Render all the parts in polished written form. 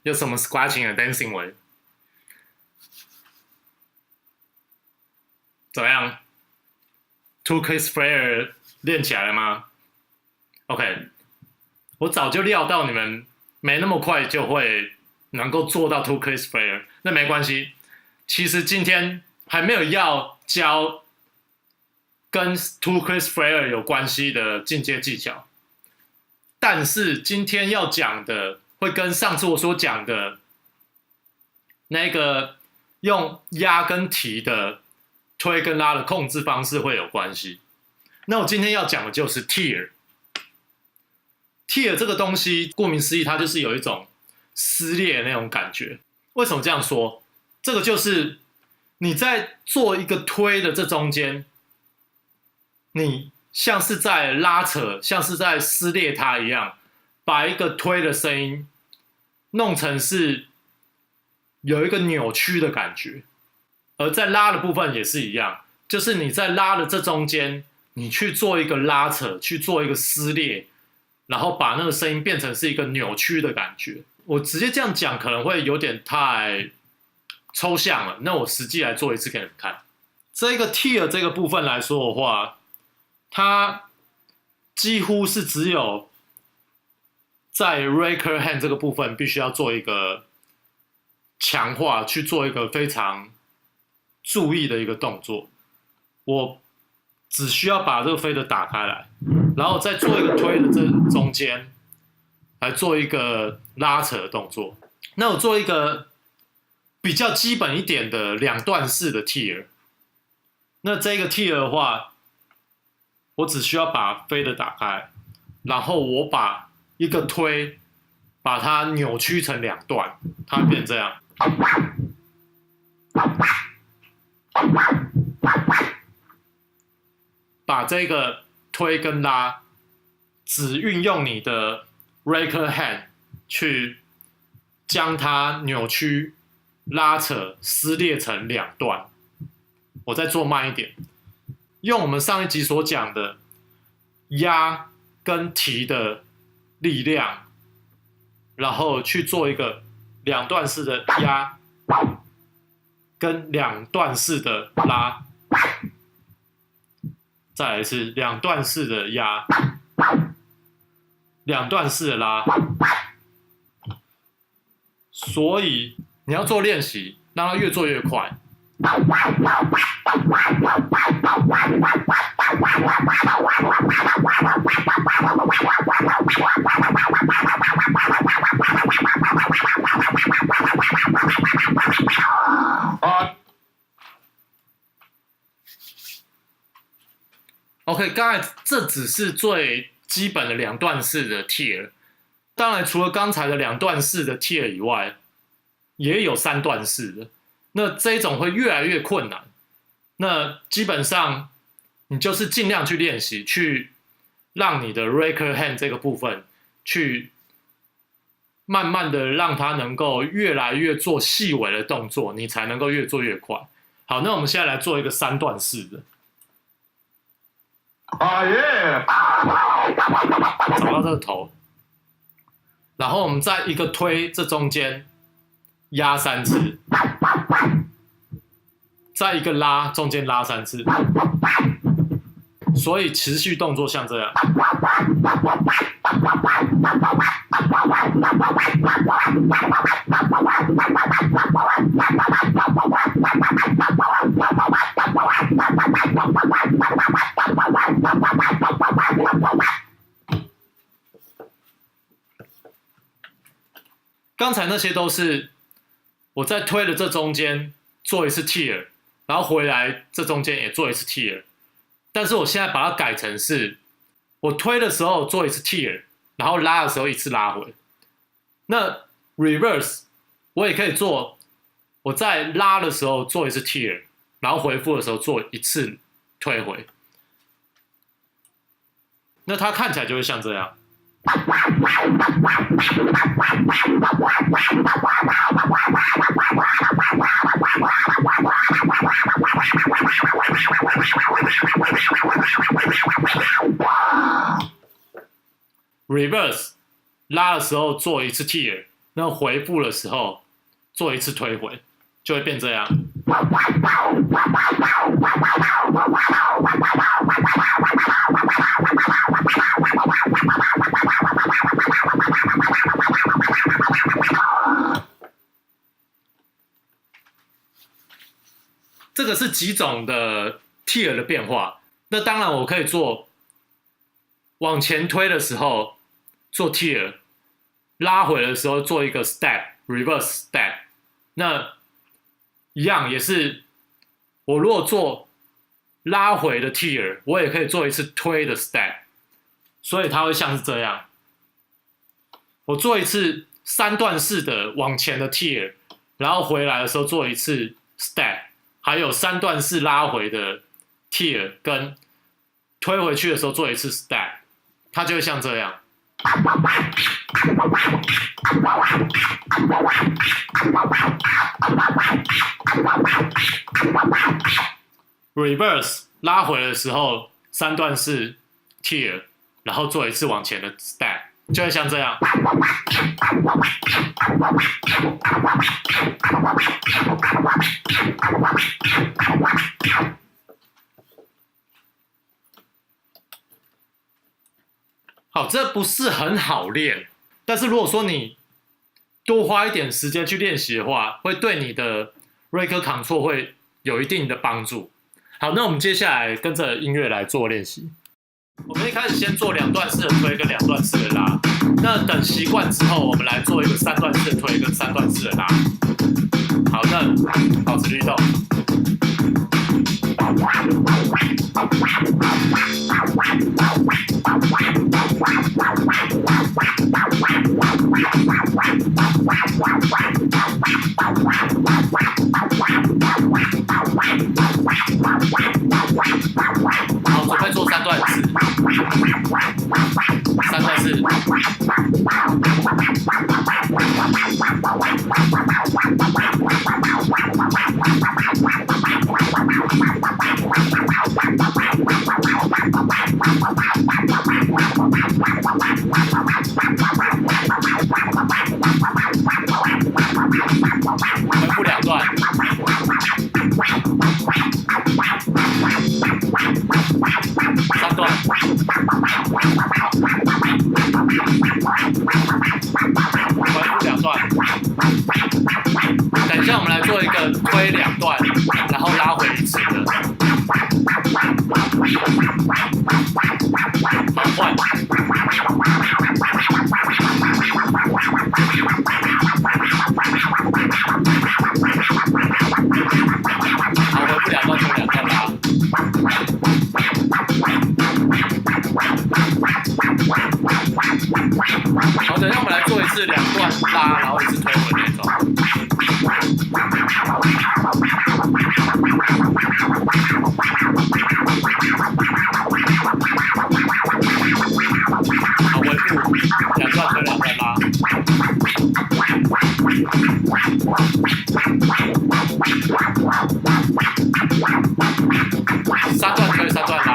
有什么 scratching 的 dancing 位？怎么样 ？Two kiss flare 练起来了吗 ？OK， 我早就料到你们没那么快就会能够做到 two kiss flare， 那没关系。其实今天还没有要教跟 two kiss flare 有关系的进阶技巧，但是今天要讲的会跟上次我所讲的那个用压跟提的推跟拉的控制方式会有关系。那我今天要讲的就是 tear。tear 这个东西，顾名思义，它就是有一种撕裂的那种感觉。为什么这样说？这个就是你在做一个推的这中间，你像是在拉扯，像是在撕裂它一样，把一个推的声音弄成是有一个扭曲的感觉。而在拉的部分也是一样，就是你在拉的这中间，你去做一个拉扯，去做一个撕裂，然后把那个声音变成是一个扭曲的感觉。我直接这样讲可能会有点太抽象了，那我实际来做一次给你们看。这个 tear 这个部分来说的话，它几乎是只有在 raker hand 这个部分必须要做一个强化，去做一个非常注意的一个动作。我只需要把这个fader打开来，然后再做一个推的这中间来做一个拉扯的动作。那我做一个比较基本一点的两段式的 tear。那这个 tear 的话，我只需要把fader打开，然后我把一个推把它扭曲成两段，它会变这样。把这个推跟拉只运用你的 raker hand 去将它扭曲、拉扯、撕裂成两段。我再做慢一点，用我们上一集所讲的压跟提的力量，然后去做一个两段式的压跟两段式的拉。再来一次两段式的压，两段式的拉。所以你要做练习，让它越做越快。OK， 刚才这只是最基本的两段式的 tear， 当然除了刚才的两段式的 tear 以外，也有三段式的。那这一种会越来越困难。那基本上你就是尽量去练习，去让你的 raker hand 这个部分去慢慢的让它能够越来越做细微的动作，你才能够越做越快。好，那我们现在来做一个三段式的。耶！找到这个头，然后我们在一个推这中间压3次，在一个拉中间拉3次，所以持续动作像这样。刚才那些都是我在推的这中间做一次 tear， 然后回来这中间也做一次 tear， 但是我现在把它改成是我推的时候做一次 tear， 然后拉的时候一次拉回。那 reverse 我也可以做，我在拉的时候做一次 tear， 然后回复的时候做一次推回。那它看起来就会像这样。reverse 拉的时候做一次 tear，那回复的时候做一次推回，就会变这样。这个是几种的 tier 的变化。那当然，我可以做往前推的时候做 tier， 拉回的时候做一个 step，reverse step。那一样也是，我如果做拉回的 tier， 我也可以做一次推的 step， 所以它会像是这样。我做一次3段式的往前的 tier， 然后回来的时候做一次 step。还有3段式拉回的 tier 跟推回去的时候做一次 step， 它就会像这样。reverse 拉回的时候3段式 tier， 然后做一次往前的 step， 就会像这样。好，这不是很好练，但是如果说你多花一点时间去练习的话，会对你的 Rake Control 会有一定的帮助。好，那我们接下来跟着音乐来做练习。我们一开始先做2段式的推跟2段式的拉，那等习惯之后，我们来做一个3段式的推跟3段式的拉。好，那保持律动。好，准备做3段式，3段式。回复2段。3段。回复2段。等一下，我们来做一个推2段，然后拉回1次的。好，换。好，回复2段，推2段拉。好，等一下我们来做一次2段拉，然后1次推回那种。好，回复2段推2段拉。3段推3段拉。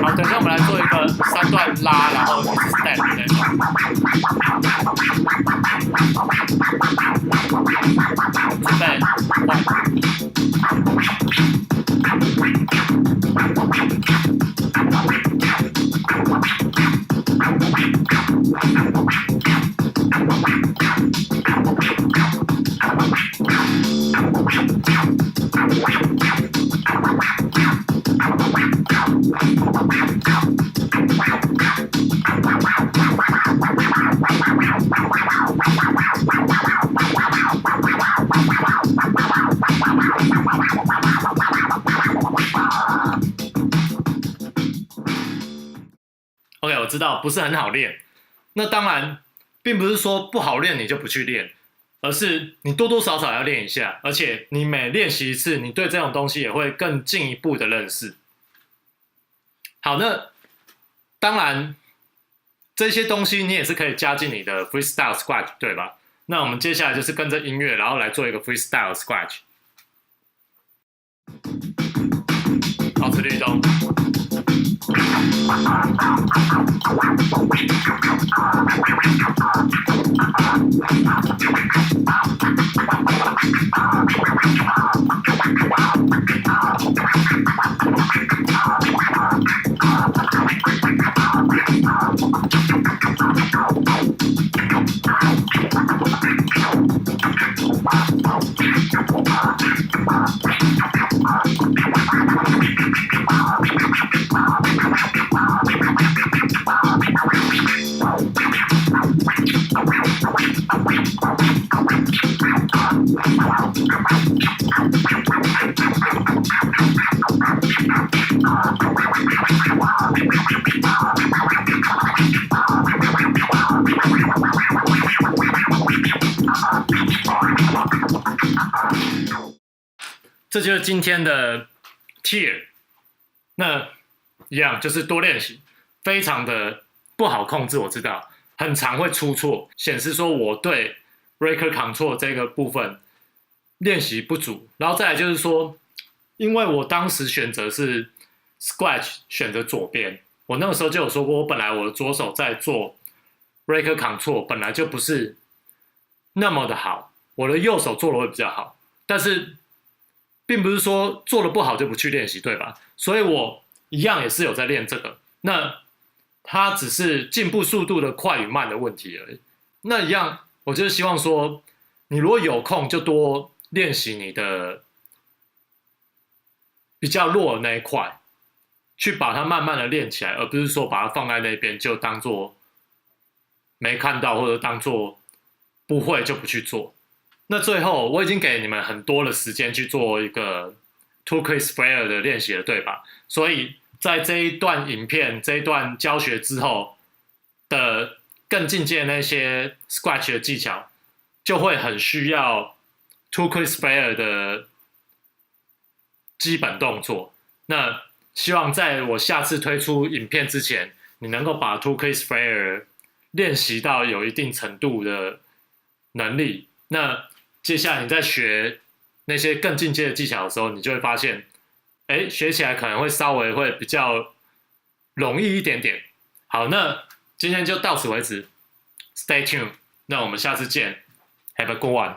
好，等一下我们来做一个3段拉，然后step的那种。准备，OK， 我知道不是很好练。那当然，并不是说不好练你就不去练，而是你多多少少要练一下，而且你每练习一次，你对这种东西也会更进一步的认识。好，那当然这些东西你也是可以加进你的 freestyle scratch， 对吧？那我们接下来就是跟着音乐，然后来做一个 freestyle scratch。这就是今天的 tier。那一样就是多练习，非常的不好控制，我知道很常会出错，显示说我对 breaker control 这个部分练习不足。然后再来就是说，因为我当时选择是 scratch 选择左边，我那个时候就有说过，我本来我的左手在做 breaker control 本来就不是那么的好，我的右手做的会比较好，但是并不是说做的不好就不去练习，对吧？所以我一样也是有在练这个，那它只是进步速度的快与慢的问题而已。那一样，我就是希望说，你如果有空就多练习你的比较弱的那一块，去把它慢慢的练起来，而不是说把它放在那边就当做没看到，或者当做不会就不去做。那最后我已经给你们很多的时间去做一个 two quick sprayer 的练习了，对吧？所以在这一段影片、这一段教学之后的更进阶的那些 scratch 的技巧，就会很需要 two quick sprayer 的基本动作。那希望在我下次推出影片之前，你能够把 two quick sprayer 练习到有一定程度的能力。那接下来你在学那些更进阶的技巧的时候，你就会发现，学起来可能会稍微会比较容易一点点。好，那今天就到此为止 ，Stay tuned， 那我们下次见 ，Have a good one。